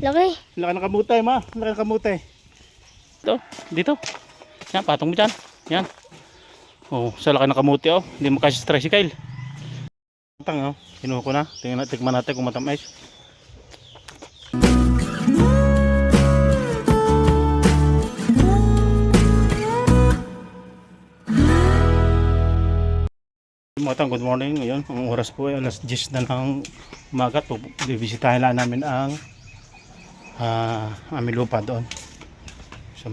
Laki. Laki ng kamutay, ma. Laki ng kamutay. Dito, dito. Yan, patong mo dyan. Yan. Oh, sa laki ng kamuti, oh. Hindi mo kasi tricycle. Tang, oh. Kinuha ko na. Tingnan natin kung matamis. Matang, good morning. Ngayon, ang oras po ay alas 10 na ng umaga. Bibisitahin lang namin ang aming lupa doon. Sa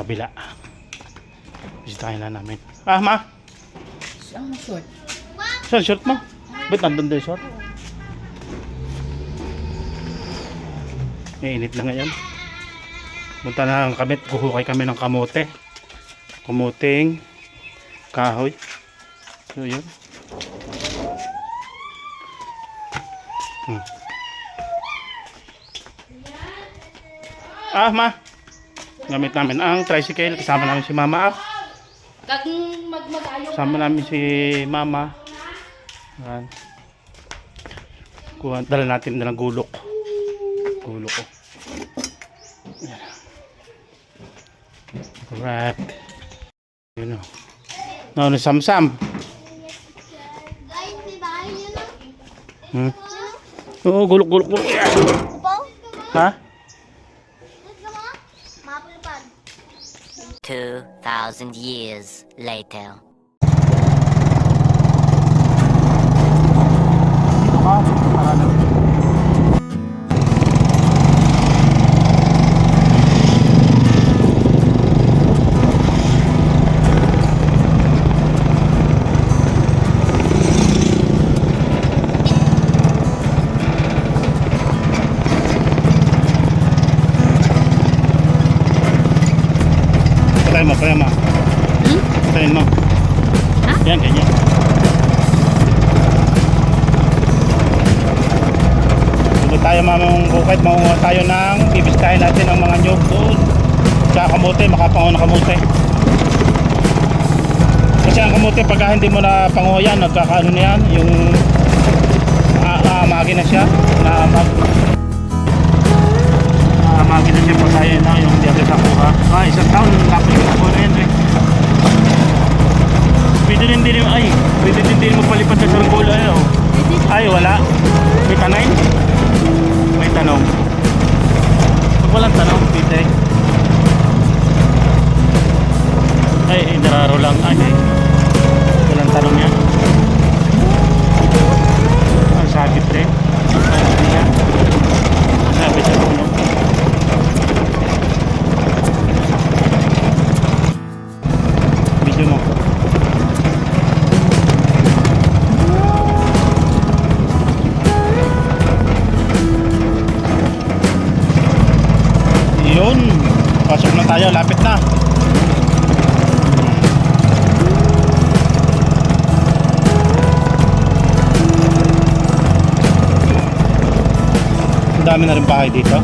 kabila. Bisitahin lang namin. Ah, ma? Ang short. Saan short mo? Ba't nandun doon short? Init na ngayon. Punta na kami, kuhukay kami ng kamote. Kamuting kahoy. So yun. Ah, ma. Gamit namin ang tricycle. Kasama namin si mama. Kag mag-ayaw. Kasama namin si mama. Ayan. Dala natin na ng gulok. Gulok ko. Alright. Yun o. No, samsam. Guys, may bahay nyo na. Oo, gulok. Upaw? Ha? Let's go mga. Mapulupad. 2,000 years later. Patayin mo. Patayin mo. Ha? Yan, ganyan. Dito tayo mamang bukid, maunga tayo ng bibisitahin natin ang mga nyug doon. Tsaka kamote, makapanguha ng kamote. Kasi ang kamote, pagka hindi mo na panguha yan, nagkakaano na yan, yung aamagin na siya, aamagin na siya pagkaya na yung di agad nakuha. Isang taon, tapos yung nakuha na yan eh. Pwede din mo palipat sa saranggola eh, oh. Ay, wala. May tanay? May tanong. Pag walang tanong, pwede. Ay, nararo lang. Ay, walang tanong yan. Ang sabit rin. Sabi sa puno. Video mo. Yun, pasok na tayo, lapit na. Ang dami na rin bahay dito.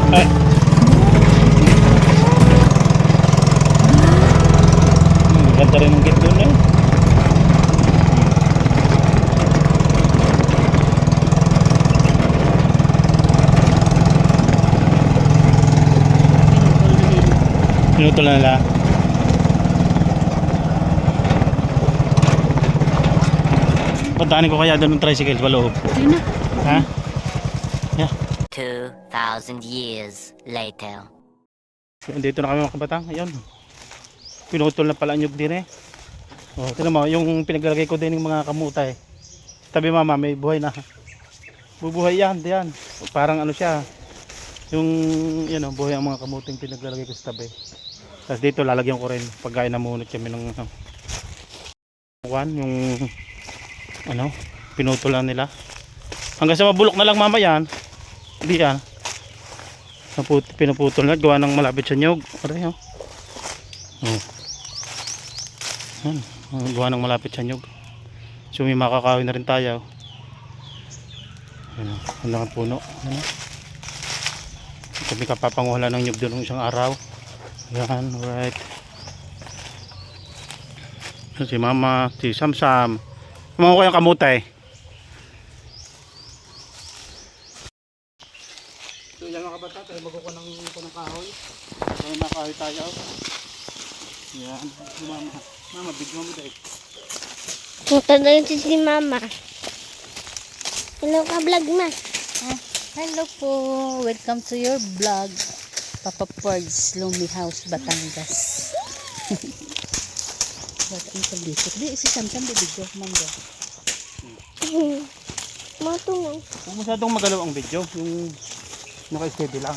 Ay. Ganda rin ang gate doon eh. Pinutol na nila. Patanin ko kaya doon ng tricycle sa loob. Ayun na. Ha? Yeah. 2,000 years later. Dito na kami mga kabatang. Ayun. Pinutol na pala ang nyug din eh. Oh, tignan mo, yung pinaglalagay ko din ng mga kamutay. Tabi mama, may buhay na. Bubuhay yan, diyan. Parang ano siya. Yung, yan o, buhay ang mga kamuting pinaglalagay ko sa tabi. Tapos dito lalagyan ko rin pagkain na munot kami ng yung ano, pinutol lang nila. Hanggang sa mabulok na lang mama yan. Hindi yan. Pinuputol na, gawa ng malapit sa nyug. Aray, oh. Yan, gawa ng malapit sa nyug. So may makakawin na rin tayo. Ano, ang lang ang puno. Ano? Kami kapapanguhala ng nyug doon ng isang araw. Yan, right. Si mama, si Samsam. Kumakuha ko yung kamutay. So yan mga kabata, tayo magkukuha ng kahoy. So makahoy tayo. Yan, mama. Mama, bigyan mo dahil. Punta na yun si Mama. Hello ka vlog ma. Hello po. Welcome to your vlog. Papa Porgs, Lumi House, Batangas. Ba't ang kabisip? Di, si Samsam, bibigyo. Mangga. Matungong. Huwag masyadong magalaw ang video. Yung naka-steady lang.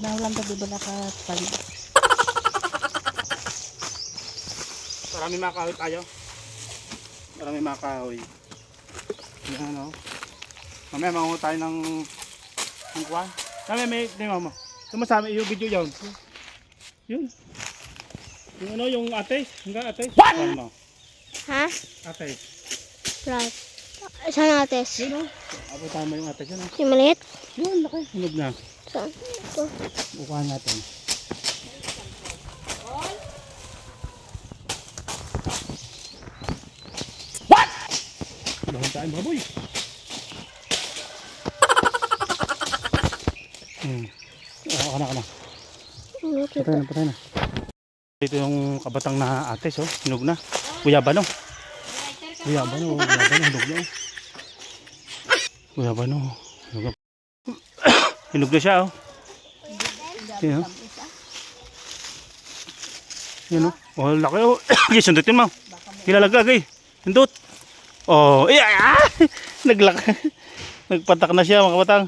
Nahulang ka diba nakapali? Marami makahoy tayo. Marami makahoy. Yan o. Mamaya mangungo tayo ng kuwan. Mamaya may mama. Sumasama yung video yun. Yun. Yung ano, yung ates. Hanggang ates. Ano? Ha? Ates. Right. Saan ates? Yun o. Abo tama yung ates yun o. Si maliit? Yun, laki. Hinog na. Saan? Ito. Bukuhan natin. What? Lahon tayo mga boy. Ako na. Ano ito? Patay na. Dito yung kabatang na ates, oh. Hinog na. Guyabano. Hinog na. Guyabano. Hinog na siya, oh. Yan, oh. Yan, oh. Oh, laki, oh. Okay, sundutin mo. Hilalagag, eh. Sundot. Oh, naglaki. Nagpatak na siya, mga kabatang.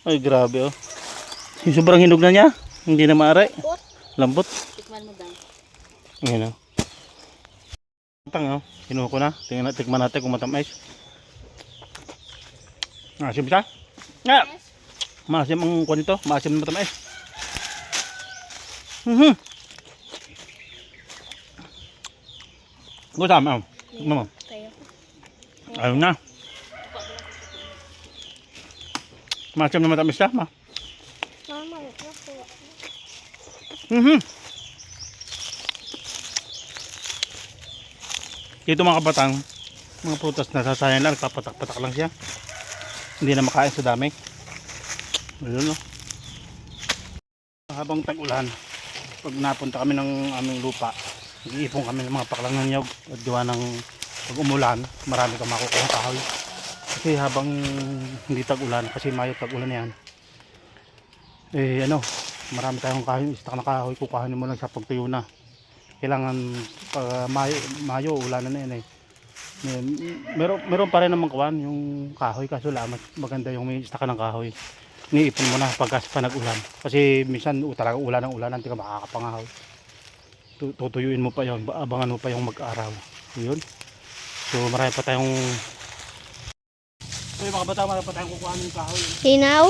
Ay, grabe, oh. Yung sobrang hinog na niya. Hindi na maaray. Lambot. Tikman mo daw. Ayan o. Tang o. Kinuha ko na. Tikman natin kung matamis. Maasim siya? Nga! Maasim ang kuha nito. Maasim na matamis. Gusama o. Tikman mo. Ayun na. Maasim na matamis siya. Mama, Dito mga kabatang, mga prutas na sasayan lang, papatak-patak lang siya. Hindi na makain sa dami. Ayun, no? Habang tag-ulan, pag napunta kami ng aming lupa, nag-iipon kami ng mga paklang ng nyog at gawa ng pag umulan, marami kang makukuha ng kahoy. Kasi habang hindi tag-ulan, kasi Mayo tag-ulan yan, marami tayong kahoy, istak na kahoy, kukuhanin mo lang sa pagtuyo na. Kailangan pag Mayo ulan na yan eh. Meron pa rin naman kuwan yung kahoy, kaso lang maganda yung may istaka ng kahoy. Iniipon mo na pagka nag-ulan. Kasi minsan talaga ulan hindi ka makakapangahoy. Tutuyuin mo pa yun, abangan mo pa yung mag-araw. Yun. So marami pa tayong mga bata, marami pa tayong kukuhanin ng kahoy. Sinaw?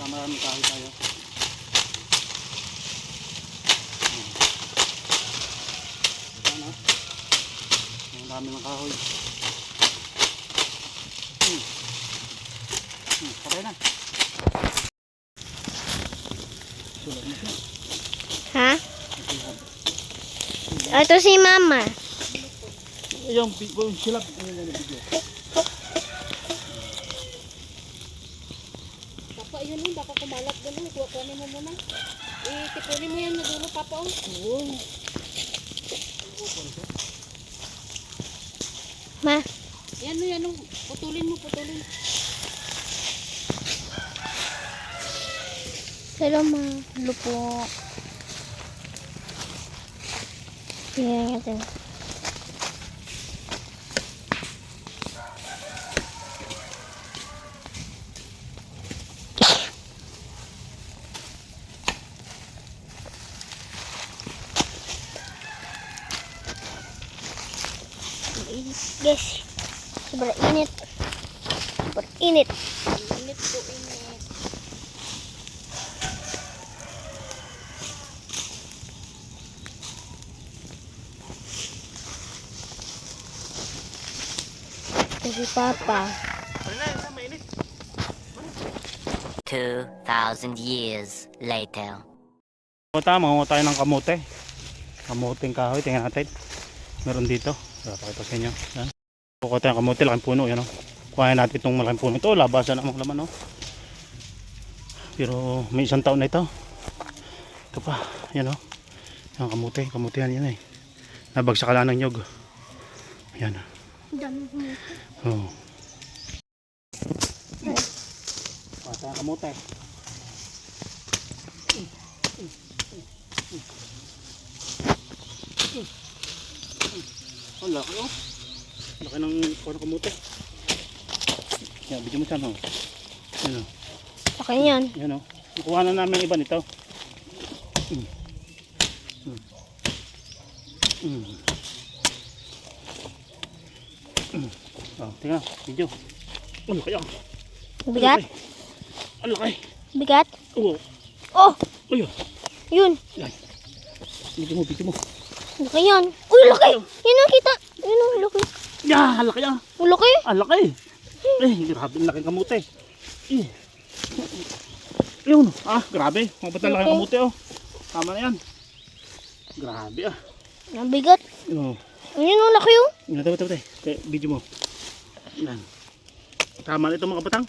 Maraming kahoy tayo. Ano? Ang dami ng kahoy. Patay na. Sulat mo siya. Ha? Ito si Mama. Yung silap. Yung video. Papa, yun yun. Baka kumalat doon. Kuha-kuhanin mo muna. Tipunin mo yan na dulo, Papa. Oo. Ma. Yan. Putulin mo. Hello ma. Lupo. Tingnan natin. Guys, sobrang init. Init po, init. Si Papa. 2,000 years later. Mangunguha tayo ng kamote. Kamuting kahoy, tingnan natin. Meron dito. Pakita sa inyo. Yan. Kukuha tayo ng kamote, laking puno. Yan, oh. Kuhain natin itong malaking puno. Ito, labasan ang laman. Oh. Pero may isang taon na ito. Ito pa. Yan, oh. Yan, kamote. Kamote yan, yan eh. Nabagsak lang ng nyog. Yan. Oh. Kuha tayo ng kamote. Oh, laki oh. Laki ng kamote. Yan, bigyan mo siya no. Yan oh. Laki yan. Yan oh. Kuha na namin iba nito. Oh, tingnan, video. Ang laki ah. Bigat? Ang laki. Bigat? Oo. Oh! Ayun. Yun. Yan. Video mo. Laki yan. Uy, laki! Yun ang kita. Yun ang laki. Yeah, ang laki ah. Ang laki. Ang laki. Grabe ang laking kamote. Yun. Grabe. Mabot na laking kamote oh. Tama na yan. Grabe ah. Ang bigat. Oh. Yun ang laki oh. Tabi. Video mo. Yan. Tama na ito mga kapatang.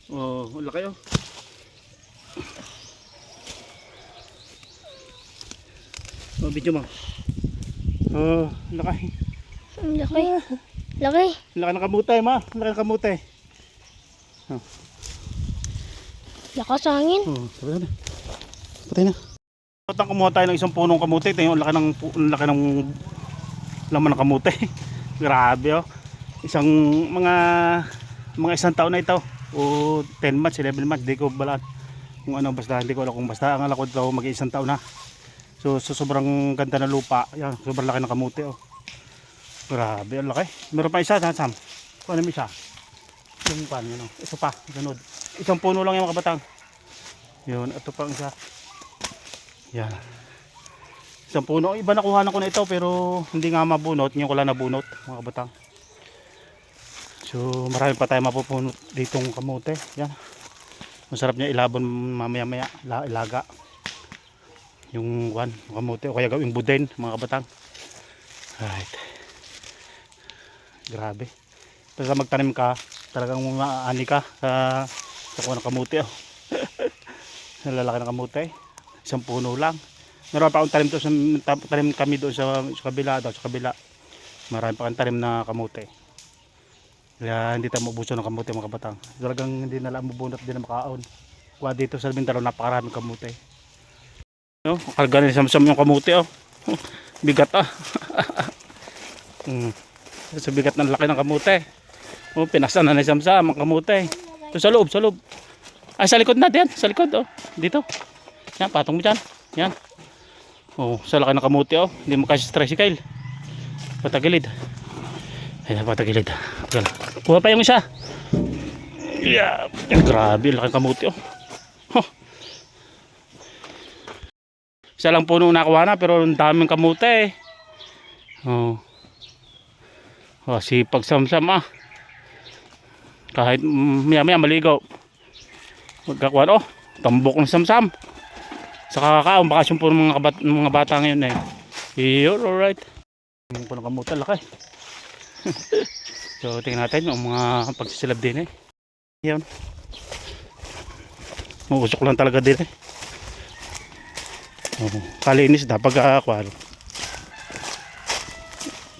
Oh, ang laki oh. Oh, video mo. Oh, laki. Ang laki. Laki. Laki ng kamutay, ma. Laki ng kamutay. Oh. Lakas sa hangin. Oh, sabi na. Patay na. Patang kumuha tayo ng isang punong kamote. Ito yung laki ng laman ng kamote. Grabe oh. Mga isang taon na ito. O 10 months, 11 months. Di ko balaan. Kung ano, basta hindi ko alam kung basta. Ang alakot daw mag-isang taon na. So sobrang ganda ng lupa. Yan, sobrang laki ng kamote oh. Grabe, ang laki. Meron pa isa, Sam. Kuha namin isa. Yung pan, yun oh. Ito pa, ganun. Isang puno lang yung mga kabatang. Yun, ito pa isa. Yan. Isang puno. Iba nakuha ko na ito pero hindi nga mabunot. Ngayon ko lang nabunot mga kabatang. So marami pa tayo mapupunot ditong kamote. Yan. Masarap niya ilabon mamaya-maya. Ilaga. Yung kamote o kaya gawing budin mga kabatang. Right. Grabe. Basta magtanim ka, talagang maani ka sa kuha ng kamote oh. Nalalaki ng kamote. Isang puno lang. Meron pa akong tanim kami doon sa kabila, marami pa akong tanim na kamote. Kaya hindi tayo mabuso ng kamote mga kabatang. Talagang hindi na lang mabunot, hindi na makaon. Kuha dito sa Mindoro, napakaraming kamote. No, karga na Samsam yung kamote oh. Bigat ah. Sa bigat ng laki ng kamote. Oh, pinasan na ni Samsam ang kamote. Ito sa loob. Ay, sa likod natin, sa likod oh. Dito. Yan, patong mo dyan. Yan. Oh, sa laki ng kamote oh. Hindi mo kasi tricycle. Patagilid. Ayan, patagilid. Kuha pa yung isa. Yeah. Grabe, laki ng kamote oh. Huh. Isa lang puno nakuha na pero ang daming kamote. Oh. Oh, sipag Samsam ah. Kahit maya maligaw. Magkakuha oh. Tambok ng Samsam. Sa kakakaon, bakasyon po ng mga bata ngayon eh. You're alright. Yung po ng kamutan, laki. So, tingnan natin yung mga pagsisilab din eh. Yan. Mausok lang talaga din eh. Oh, kalinis, dapat kakakuha.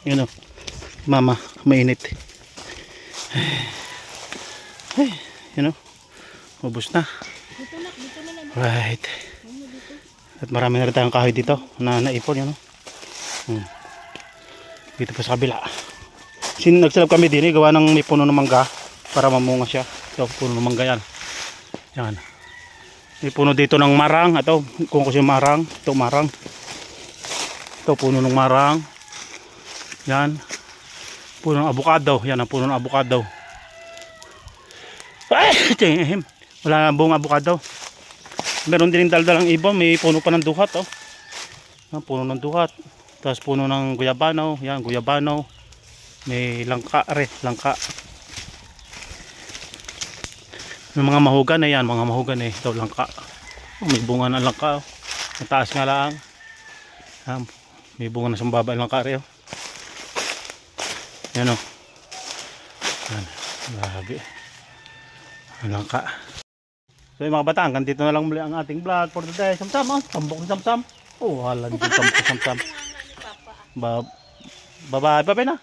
Yun o. Mama, mainit. Yun o. Ubus na. Right. At marami na rin tayong kahoy dito na naipon yan. Dito pa sa kabila. Nagsalab kami din gawa ng may puno ng mangga para mamunga siya. Ito puno ng mangga yan. Yan. May puno dito ng marang. Ito kung kasi marang. Ito marang. Ito puno ng marang. Yan. Puno ng abukado. Yan ang puno ng abukado. Ay! Wala na buong abukado. Meron din daldalang ibon, may puno pa ng duhat oh. Yan, puno ng duhat. Tapos puno ng guyabano, yan guyabano. May langka re, langka. Yung mga mahugan na yan, mga mahugan eh, ito langka. Oh, may bunga ng langka. Oh. Mataas nga lang. May bunga na sa baba ng langka re. Oh. Yan o. Yan. Grabe. Ang langka. So yung mga bata, hanggang dito na lang muli ang ating vlog for today. Samsam, oh. Tambok ng samsam. Oh, halan din tambok ng samsam. Bye-bye. Bye-bye na.